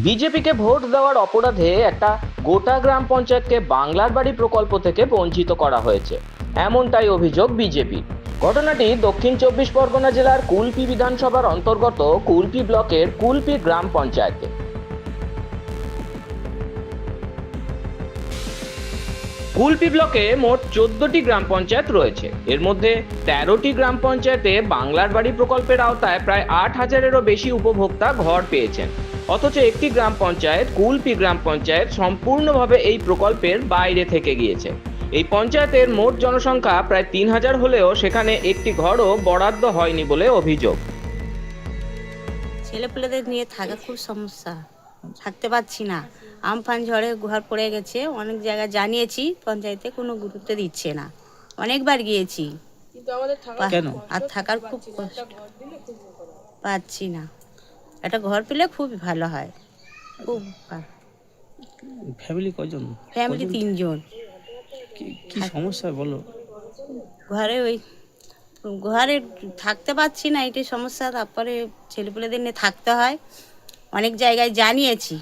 বিজেপিকে ভোট দেওয়ার অপরাধে একটা গোটা গ্রাম পঞ্চায়েতকে বাংলার বাড়ি প্রকল্প থেকে বঞ্চিত করা হয়েছে, এমনটাই অভিযোগ বিজেপি। ঘটনাটি দক্ষিণ চব্বিশ পরগনা জেলার কুলপি বিধানসভার অন্তর্গত কুলপি ব্লকের কুলপি গ্রাম পঞ্চায়েতে। কুলপি ব্লকে মোট 14টি গ্রাম পঞ্চায়েত রয়েছে। এর মধ্যে 13টি গ্রাম পঞ্চায়েতে বাংলার বাড়ি প্রকল্পের আওতায় প্রায় 8,000-এরও বেশি উপভোক্তা ঘর পেয়েছেন। অথচ একটি গ্রাম পঞ্চায়েত, কুলপি গ্রাম পঞ্চায়েত, সম্পূর্ণভাবে এই প্রকল্পের বাইরে থেকে গিয়েছে। এই পঞ্চায়েতের মোট জনসংখ্যা প্রায় 3,000 হলেও সেখানে একটি ঘরও বরাদ্দ হয়নি বলে অভিযোগ। ছেলেপুলেদের নিয়ে থাকা খুব সমস্যা, থাকতে পারছি না। আমফান ঝড়ে ঘর পড়ে গেছে, অনেক জায়গায় জানিয়েছি, পঞ্চায়েতে কোনো গুরুত্ব দিচ্ছে না। অনেকবার গিয়েছি, কেন? আর থাকার খুব কষ্ট, পাচ্ছি না। একটা ঘর পেলে খুবই ভালো হয়। খুব ফ্যামিলি কজন? ফ্যামিলি 3 জন। কি সমস্যা বলো? ঘরে থাকতে পারছি না, এটাই সমস্যা। তারপরে ছেলেপুলেদের নিয়ে থাকতে হয়। অনেক জায়গায় জানিয়েছি,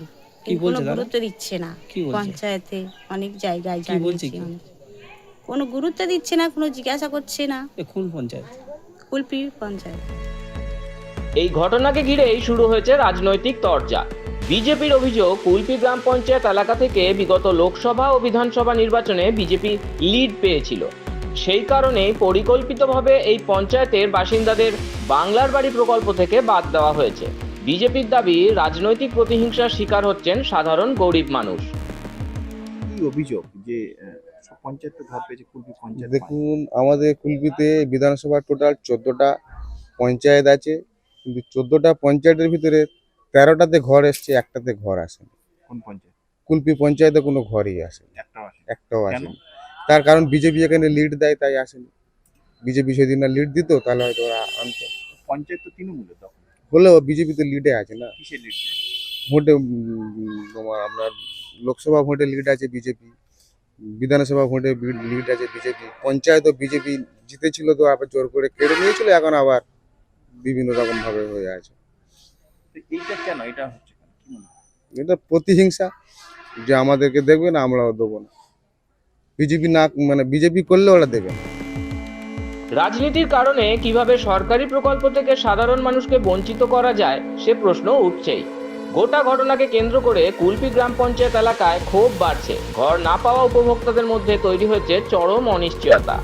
কোনো গুরুত্ব দিচ্ছে না। পঞ্চায়েতে অনেক জায়গায় জানিয়েছি, কোনো গুরুত্ব দিচ্ছে না, কোনো জিজ্ঞাসা করছে না। কোন পঞ্চায়েত? কুলপি পঞ্চায়েত। এই ঘটনাকে ঘিরেই শুরু হয়েছে রাজনৈতিক তরজা। বিজেপির অভিযোগ, কুলপি গ্রাম পঞ্চায়েত এলাকা থেকে বিগত লোকসভা ও বিধানসভা নির্বাচনে বিজেপি লিড পেয়েছিল। সেই কারণেই পরিকল্পিতভাবে এই পঞ্চায়েতের বাসিন্দাদের বাংলার বাড়ি প্রকল্প থেকে বাদ দেওয়া হয়েছে। বিজেপির দাবি, রাজনৈতিক প্রতিহিংসার শিকার হচ্ছেন সাধারণ গরিব মানুষ। কি অভিযোগ যে সব পঞ্চায়েত ঘর পেয়েছে, কুলপি পঞ্চায়েত? দেখুন, আমাদের কুলপিতে বিধানসভা টোটাল 14টা পঞ্চায়েত আছে, কিন্তু 14টা পঞ্চায়েতের ভিতরে 13টাতে ঘর এসছে, একটাতে ঘর আসেনি। কোন পঞ্চায়েত? কুলপি পঞ্চায়েতে কোনো ঘরই আসেনি, একটাও আসেনি। তার কারণ বিজেপি এখানে লিড দেয়, তাই আসেনি। বিজেপি সেদিন না লিড দিত, তাহলে হয়তো ওরা আনতো। পঞ্চায়েত তো তৃণমূলের দখল, হলেও বিজেপি তো লিডে আছে না। কিসের লিড? ভোটে তোমার আপনার লোকসভা ভোটে লিড আছে বিজেপি, বিধানসভা ভোটে লিড আছে বিজেপি, পঞ্চায়েতও বিজেপি জিতেছিল, তো আবার জোর করে কেড়ে নিয়েছিল, এখন আবার বিভিন্ন রকম ভাবে হয়ে আছে। এইটা কেন এটা হচ্ছে কেন, কি মনে হয়? এটা প্রতিহিংসা, যে আমাদেরকে দেখবে না, আমরাও দেবো না। বিজেপি না, মানে বিজেপি করলে ওরা দেবে না। রাজনীতির কারণে কিভাবে সরকারি প্রকল্প থেকে সাধারণ মানুষকে বঞ্চিত করা যায়, সে প্রশ্ন উঠছেই। গোটা ঘটনাকে কেন্দ্র করে কুলপি গ্রাম পঞ্চায়েত এলাকায় ক্ষোভ বাড়ছে। ঘর না পাওয়া উপভোক্তাদের মধ্যে তৈরি হয়েছে চরম অনিশ্চয়তা।